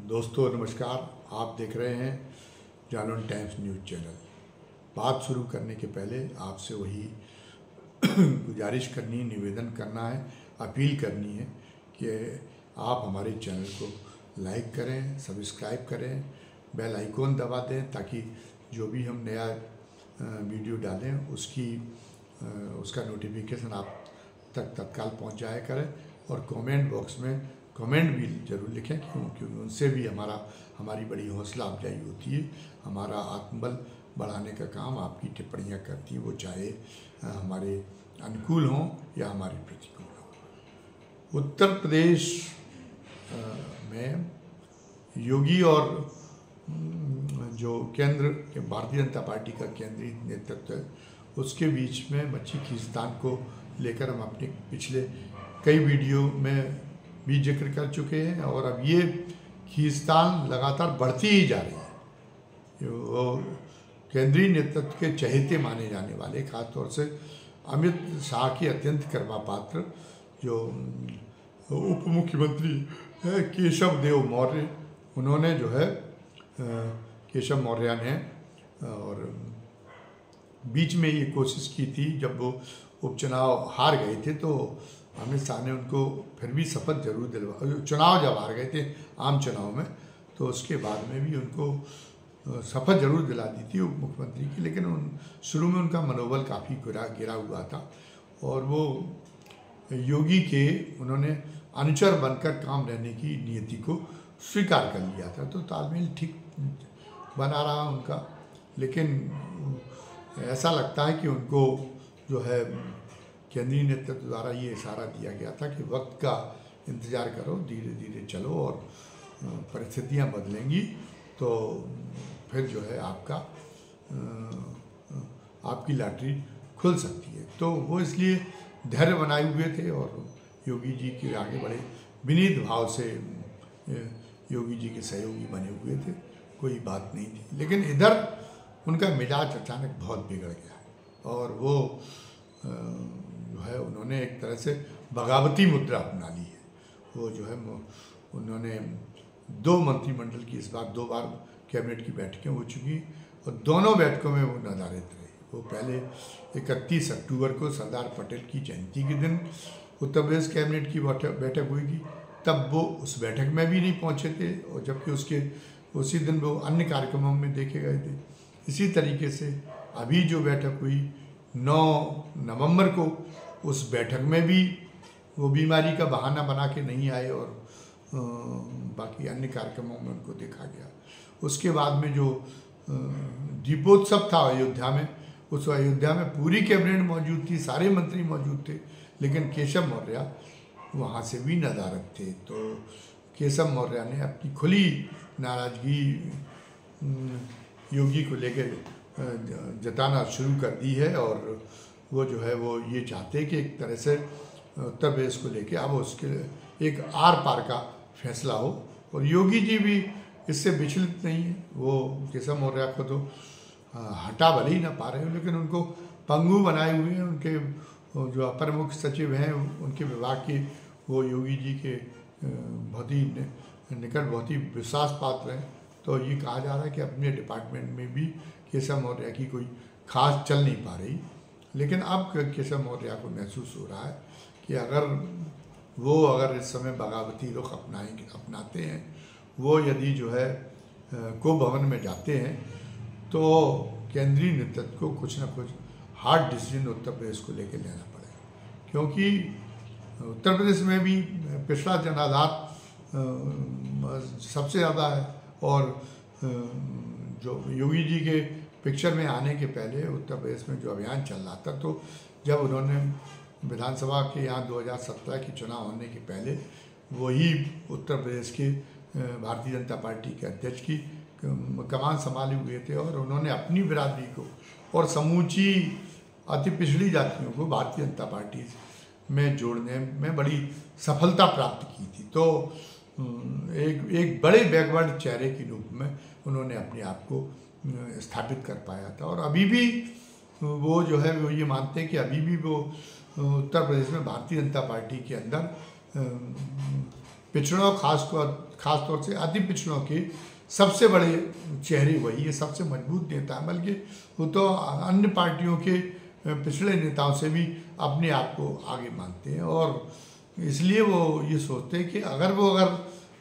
दोस्तों नमस्कार। आप देख रहे हैं जालौन टाइम्स न्यूज़ चैनल। बात शुरू करने के पहले आपसे वही गुजारिश करनी, निवेदन करना है, अपील करनी है कि आप हमारे चैनल को लाइक करें, सब्सक्राइब करें, बेल आइकॉन दबा दें ताकि जो भी हम नया वीडियो डालें उसका नोटिफिकेशन आप तक तत्काल पहुंच जाया करें। और कमेंट बॉक्स में कमेंट भी ज़रूर लिखें क्योंकि उनसे भी हमारी बड़ी हौसला अफजाई होती है। हमारा आत्मबल बढ़ाने का काम आपकी टिप्पणियाँ करती हैं, वो चाहे हमारे अनुकूल हों या हमारे प्रतिकूल हों। उत्तर प्रदेश में योगी और जो केंद्र के भारतीय जनता पार्टी का केंद्रीय नेतृत्व है उसके बीच में मच्छी खींचतान को लेकर हम अपने पिछले कई वीडियो में भी जिक्र कर चुके हैं और अब ये खींचतान लगातार बढ़ती ही जा रही है। वो केंद्रीय नेतृत्व के चहेते माने जाने वाले, खासतौर से अमित शाह के अत्यंत कृपा पात्र जो उप मुख्यमंत्री है केशव देव मौर्य, उन्होंने जो है केशव मौर्य ने और बीच में ये कोशिश की थी, जब वो उपचुनाव हार गए थे तो अमित शाह ने उनको फिर भी शपथ जरूर दिलवा, चुनाव जब हार गए थे आम चुनाव में तो उसके बाद में भी उनको शपथ जरूर दिला दी थी उप मुख्यमंत्री की। लेकिन शुरू में उनका मनोबल काफ़ी गिरा हुआ था और वो योगी के उन्होंने अनुचर बनकर काम रहने की नीति को स्वीकार कर लिया था, तो तालमेल ठीक बना रहा उनका। लेकिन ऐसा लगता है कि उनको जो है केंद्रीय नेतृत्व द्वारा ये इशारा दिया गया था कि वक्त का इंतज़ार करो, धीरे धीरे चलो और परिस्थितियाँ बदलेंगी तो फिर जो है आपकी लॉटरी खुल सकती है। तो वो इसलिए धैर्य बनाए हुए थे और योगी जी के आगे बड़े विनीत भाव से योगी जी के सहयोगी बने हुए थे, कोई बात नहीं थी। लेकिन इधर उनका मिजाज अचानक बहुत बिगड़ गया और वो जो है उन्होंने एक तरह से बगावती मुद्रा अपना ली है। वो जो है उन्होंने दो मंत्रिमंडल की इस बार 2 बार कैबिनेट की बैठकें हो चुकी और दोनों बैठकों में वो नदारद रहे। वो पहले 31 अक्टूबर को सरदार पटेल की जयंती के दिन उत्तर प्रदेश कैबिनेट की बैठक हुई थी, तब वो उस बैठक में भी नहीं पहुँचे थे और जबकि उसी दिन वो अन्य कार्यक्रमों में देखे गए थे। इसी तरीके से अभी जो बैठक हुई 9 नवंबर को, उस बैठक में भी वो बीमारी का बहाना बना के नहीं आए और बाकी अन्य कार्यक्रमों में उनको देखा गया। उसके बाद में जो दीपोत्सव था अयोध्या में, उस अयोध्या में पूरी कैबिनेट मौजूद थी, सारे मंत्री मौजूद थे, लेकिन केशव मौर्य वहाँ से भी नदारद थे। तो केशव मौर्य ने अपनी खुली नाराज़गी योगी को लेकर जताना शुरू कर दी है और वो जो है वो ये चाहते हैं कि एक तरह से उत्तर प्रदेश को लेके अब उसके एक आर पार का फैसला हो। और योगी जी भी इससे विचलित नहीं है। वो केशव मौर्य को तो हटा भले ही ना पा रहे हो, लेकिन उनको पंगु बनाए हुए हैं। उनके जो अपर मुख्य सचिव हैं उनके विभाग के, वो योगी जी के बहुत ही निकट, बहुत ही विश्वास पात्र हैं। तो ये कहा जा रहा है कि अपने डिपार्टमेंट में भी केशव मौर्य की कोई खास चल नहीं पा रही। लेकिन अब केशव मौर्य को महसूस हो रहा है कि अगर इस समय बगावती रुख अपनाते हैं, वो यदि जो है को भवन में जाते हैं तो केंद्रीय नेतृत्व को कुछ ना कुछ हार्ड डिसीजन उत्तर प्रदेश को लेकर लेना पड़ेगा। क्योंकि उत्तर प्रदेश में भी पिछड़ा जनाधार सबसे ज़्यादा है और जो योगी जी के पिक्चर में आने के पहले उत्तर प्रदेश में जो अभियान चल रहा था, तो जब उन्होंने विधानसभा के यहाँ 2017 के चुनाव होने के पहले वही उत्तर प्रदेश के भारतीय जनता पार्टी के अध्यक्ष की कमान संभाले हुए थे और उन्होंने अपनी बिरादरी को और समूची अति पिछड़ी जातियों को भारतीय जनता पार्टी में जोड़ने में बड़ी सफलता प्राप्त की थी। तो एक बड़े बैकवर्ड चेहरे के रूप में उन्होंने अपने आप को स्थापित कर पाया था। और अभी भी वो जो है वो ये मानते हैं कि अभी भी वो उत्तर प्रदेश में भारतीय जनता पार्टी के अंदर पिछड़ों खास तौर से अति पिछड़ों के सबसे बड़े चेहरे वही है, सबसे मजबूत नेता है। बल्कि वो तो अन्य पार्टियों के पिछड़े नेताओं से भी अपने आप को आगे मानते हैं, और इसलिए वो ये सोचते हैं कि अगर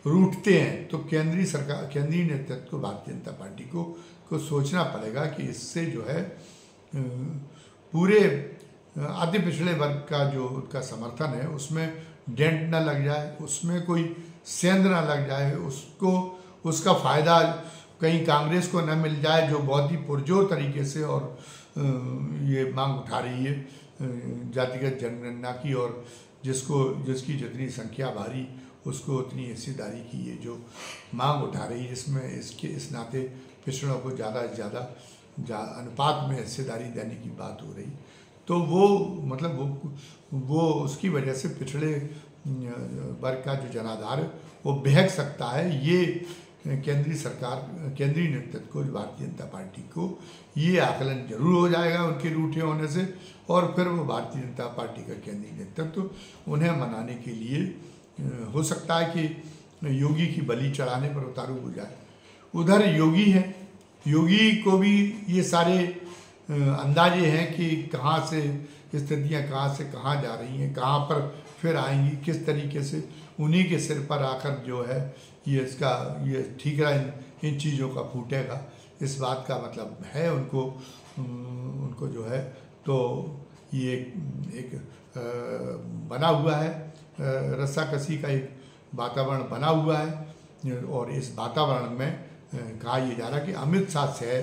रूठते हैं तो केंद्रीय नेतृत्व को, भारतीय जनता पार्टी को सोचना पड़ेगा कि इससे जो है पूरे अति पिछड़े वर्ग का जो उनका समर्थन है उसमें डेंट ना लग जाए, उसमें कोई सेंध ना लग जाए, उसका फ़ायदा कहीं कांग्रेस को न मिल जाए, जो बहुत ही पुरजोर तरीके से और ये मांग उठा रही है जातिगत जनगणना की, और जिसकी जितनी संख्या भारी उसको उतनी हिस्सेदारी की ये जो मांग उठा रही है, जिसमें इस नाते पिछड़ों को ज़्यादा से ज़्यादा अनुपात में हिस्सेदारी देने की बात हो रही, तो वो मतलब वो उसकी वजह से पिछड़े वर्ग का जो जनाधार है वो बहक सकता है। ये केंद्रीय नेतृत्व को, भारतीय जनता पार्टी को ये आकलन जरूर हो जाएगा उनके रूठे होने से, और फिर वो भारतीय जनता पार्टी का केंद्रीय नेतृत्व उन्हें मनाने के लिए हो सकता है कि योगी की बलि चढ़ाने पर उतारू हो जाए। उधर योगी है, योगी को भी ये सारे अंदाजे हैं कि कहाँ से स्थितियाँ कहाँ से कहाँ जा रही हैं, कहाँ पर फिर आएंगी, किस तरीके से उन्हीं के सिर पर आकर जो है ये ठीकरा इन चीज़ों का फूटेगा, इस बात का मतलब है उनको जो है। तो ये एक बना हुआ है, रस्साकसी का एक वातावरण बना हुआ है, और इस वातावरण में कहा यह जा रहा है कि अमित शाह सह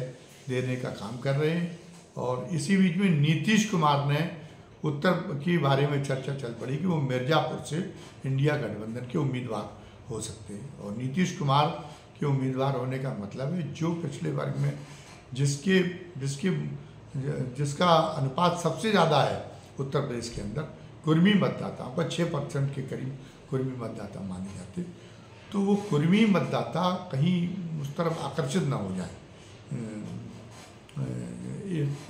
देने का काम कर रहे हैं। और इसी बीच में नीतीश कुमार ने उत्तर के बारे में चर्चा चल पड़ी कि वो मिर्ज़ापुर से इंडिया गठबंधन के उम्मीदवार हो सकते हैं, और नीतीश कुमार के उम्मीदवार होने का मतलब है जो पिछले वर्ग में जिसका अनुपात सबसे ज़्यादा है उत्तर प्रदेश के अंदर, कुर्मी मतदाताओं का 6% के करीब कुर्मी मतदाता माने जाते, तो वो कुर्मी मतदाता कहीं उस तरफ आकर्षित ना हो जाए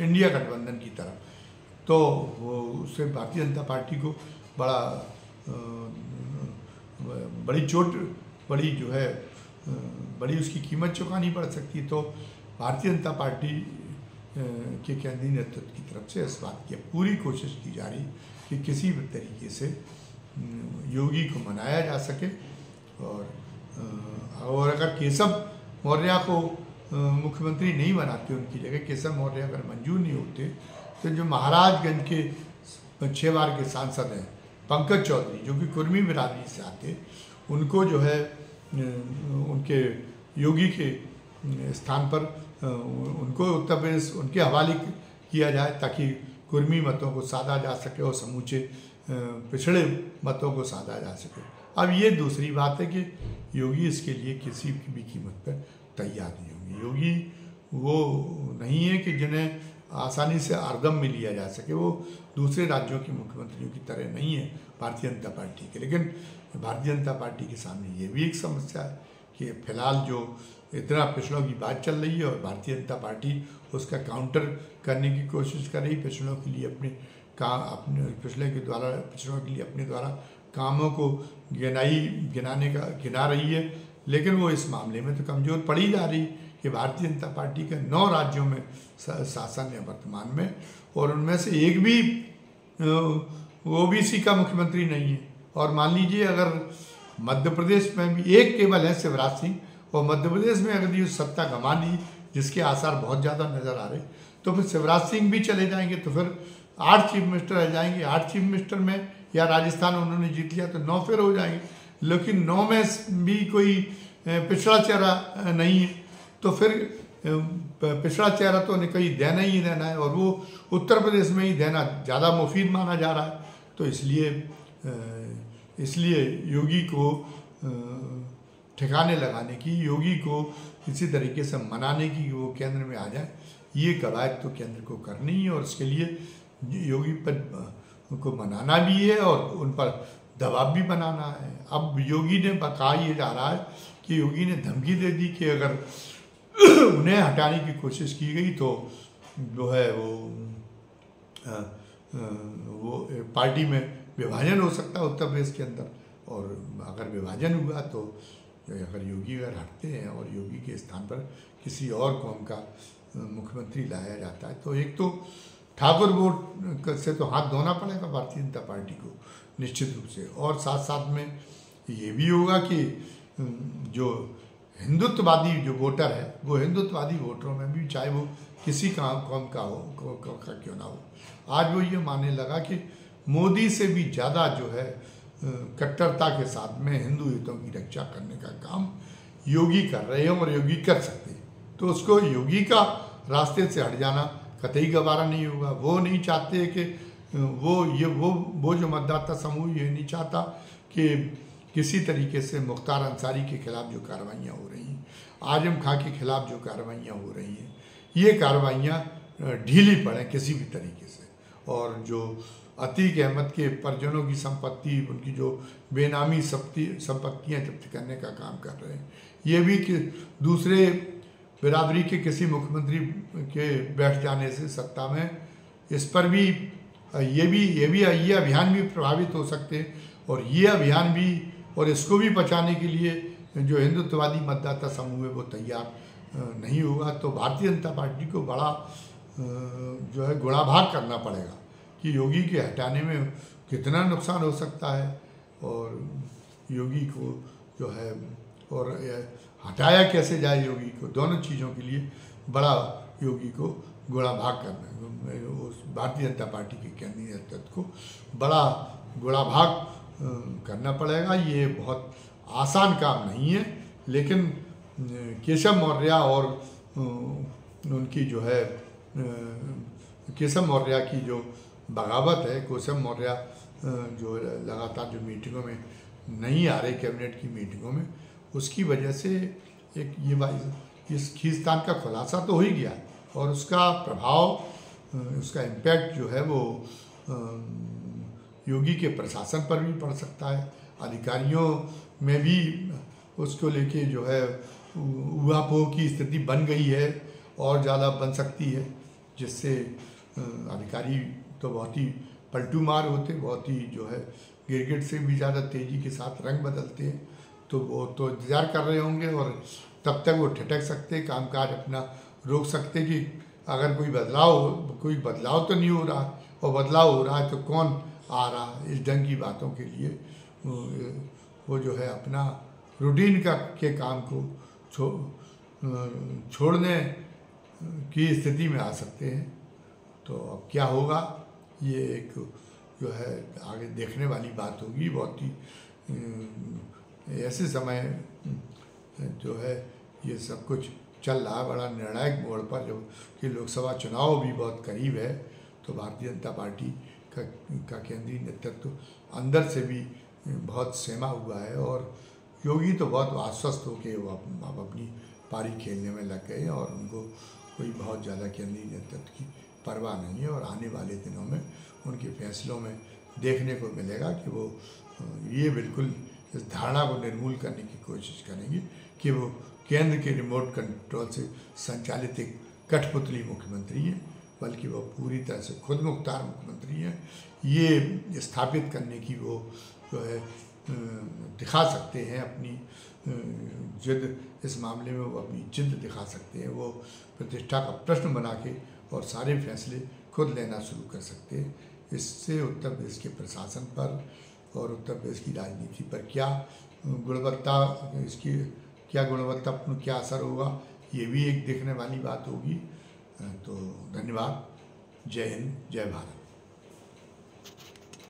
इंडिया गठबंधन की तरफ, तो वो उससे भारतीय जनता पार्टी को बड़ी उसकी कीमत चुकानी पड़ सकती। तो भारतीय जनता पार्टी के केंद्रीय नेतृत्व की तरफ से इस बात की पूरी कोशिश की जा रही कि किसी भी तरीके से योगी को मनाया जा सके, और अगर केशव मौर्य को मुख्यमंत्री नहीं बनाते, उनकी जगह केशव मौर्य अगर मंजूर नहीं होते, तो जो महाराजगंज के 6 बार के सांसद हैं पंकज चौधरी, जो कि कुर्मी बिरादरी से आते, उनको जो है उनके योगी के स्थान पर उनको उत्तर प्रदेश उनके हवाले किया जाए, ताकि कुर्मी मतों को साधा जा सके और समूचे पिछड़े मतों को साधा जा सके। अब ये दूसरी बात है कि योगी इसके लिए किसी भी कीमत पर तैयार नहीं होंगे। योगी वो नहीं है कि जिन्हें आसानी से हरदम में लिया जा सके, वो दूसरे राज्यों के मुख्यमंत्रियों की तरह नहीं है भारतीय जनता पार्टी के। लेकिन भारतीय जनता पार्टी के सामने ये भी एक समस्या है कि फिलहाल जो इतना पिछड़ों की बात चल रही है, और भारतीय जनता पार्टी उसका काउंटर करने की कोशिश कर रही, पिछड़ों के लिए पिछड़ों के लिए अपने द्वारा कामों को गिना रही है, लेकिन वो इस मामले में तो कमज़ोर पड़ी जा रही कि भारतीय जनता पार्टी के 9 राज्यों में शासन है वर्तमान में, और उनमें से एक भी ओबीसी का मुख्यमंत्री नहीं है। और मान लीजिए अगर मध्य प्रदेश में भी एक केवल है शिवराज सिंह, और मध्य प्रदेश में अगर ये सत्ता गंवा ली, जिसके आसार बहुत ज़्यादा नज़र आ रहे, तो फिर शिवराज सिंह भी चले जाएंगे, तो फिर 8 चीफ मिनिस्टर रह जाएंगे। 8 चीफ मिनिस्टर में या राजस्थान उन्होंने जीत लिया तो 9 फिर हो जाएंगे, लेकिन 9 में भी कोई पिछड़ा चेहरा नहीं है, तो फिर पिछड़ा चेहरा तो उन्हें कहीं देना ही देना है, और वो उत्तर प्रदेश में ही देना ज़्यादा मुफीद माना जा रहा है। तो इसलिए योगी को ठिकाने लगाने की, योगी को किसी तरीके से मनाने की वो केंद्र में आ जाए, ये कवायद तो केंद्र को करनी है, और इसके लिए योगी पर को मनाना भी है और उन पर दबाव भी बनाना है। अब योगी ने कहा ये जा रहा है कि योगी ने धमकी दे दी कि अगर उन्हें हटाने की कोशिश की गई तो जो है वो पार्टी में विभाजन हो सकता है उत्तर प्रदेश के अंदर, और अगर विभाजन हुआ तो अगर योगी अगर हटते हैं और योगी के स्थान पर किसी और कौम का मुख्यमंत्री लाया जाता है तो एक तो ठाकुर वोट से तो हाथ धोना पड़ेगा भारतीय जनता पार्टी को निश्चित रूप से, और साथ साथ में ये भी होगा कि जो हिंदुत्ववादी जो वोटर है वो हिंदुत्ववादी वोटरों में भी, चाहे वो किसी कौम का हो का क्यों ना हो, आज वो ये मानने लगा कि मोदी से भी ज़्यादा जो है कट्टरता के साथ में हिंदू हितों की रक्षा करने का काम योगी कर रहे हैं और योगी कर सकते हैं। तो उसको योगी का रास्ते से हट जाना कतई गवारा नहीं होगा। वो नहीं चाहते कि वो जो मतदाता समूह ये नहीं चाहता कि किसी तरीके से मुख्तार अंसारी के खिलाफ जो कार्रवाइयाँ हो रही हैं, आजम खां के खिलाफ जो कार्रवाइयाँ हो रही हैं, ये कार्रवाइयाँ ढीली पड़ें किसी भी तरीके से। और जो अतीक अहमद के परिजनों की संपत्ति, उनकी जो बेनामी संपत्तियाँ जब्त करने का काम कर रहे हैं, ये भी कि दूसरे बिरादरी के किसी मुख्यमंत्री के बैठ जाने से सत्ता में, इस पर भी ये अभियान भी प्रभावित हो सकते हैं। और ये अभियान भी और इसको भी बचाने के लिए जो हिंदुत्ववादी मतदाता समूह है वो तैयार नहीं होगा। तो भारतीय जनता पार्टी को बड़ा जो है गुणाभाग करना पड़ेगा कि योगी के हटाने में कितना नुकसान हो सकता है, और योगी को जो है और हटाया कैसे जाए योगी को, दोनों चीज़ों के लिए बड़ा योगी को गुणाभाग करना, भारतीय जनता पार्टी के केंद्रीय नेतृत्व को बड़ा गुणाभाग करना पड़ेगा। ये बहुत आसान काम नहीं है, लेकिन केशव मौर्य और उनकी जो है केशव मौर्य की जो बगावत है, केशव मौर्य जो लगातार जो मीटिंगों में नहीं आ रहे, कैबिनेट की मीटिंगों में, उसकी वजह से एक इस खींचतान का खुलासा तो हो ही गया, और उसका प्रभाव, उसका इम्पैक्ट जो है वो योगी के प्रशासन पर भी पड़ सकता है। अधिकारियों में भी उसको लेके जो है ऊहापोह की स्थिति बन गई है और ज़्यादा बन सकती है, जिससे अधिकारी तो बहुत ही पलटू मार होते, बहुत ही जो है गिरगिट से भी ज़्यादा तेज़ी के साथ रंग बदलते हैं। तो वो तो इंतज़ार कर रहे होंगे और तब तक वो ठिठक सकते, कामकाज अपना रोक सकते कि अगर कोई बदलाव तो नहीं हो रहा, और बदलाव हो रहा है तो कौन आ रहा है, इस ढंग की बातों के लिए वो जो है अपना रूटीन के काम को छोड़ने की स्थिति में आ सकते हैं। तो अब क्या होगा, ये एक जो है आगे देखने वाली बात होगी। बहुत ही ऐसे समय जो है ये सब कुछ चल रहा है बड़ा निर्णायक मोड़ पर, जब कि लोकसभा चुनाव भी बहुत करीब है। तो भारतीय जनता पार्टी का केंद्रीय नेतृत्व अंदर से भी बहुत सहमा हुआ है, और योगी तो बहुत आश्वस्त हो के वो अब अपनी पारी खेलने में लग गए, और उनको कोई बहुत ज़्यादा केंद्रीय नेतृत्व की परवाह नहीं है। और आने वाले दिनों में उनके फैसलों में देखने को मिलेगा कि वो ये बिल्कुल इस धारणा को निर्मूल करने की कोशिश करेंगे कि वो केंद्र के रिमोट कंट्रोल से संचालित एक कठपुतली मुख्यमंत्री है, बल्कि वो पूरी तरह से खुद मुख्तार मुख्यमंत्री हैं। ये स्थापित करने की वो जो है दिखा सकते हैं अपनी जिद, इस मामले में वो अपनी जिद दिखा सकते हैं। वो प्रतिष्ठा का प्रश्न बना के और सारे फैसले खुद लेना शुरू कर सकते हैं। इससे उत्तर प्रदेश के प्रशासन पर और उत्तर प्रदेश की राजनीति पर क्या गुणवत्तापूर्ण क्या असर होगा, ये भी एक देखने वाली बात होगी। तो धन्यवाद। जय हिंद, जय भारत।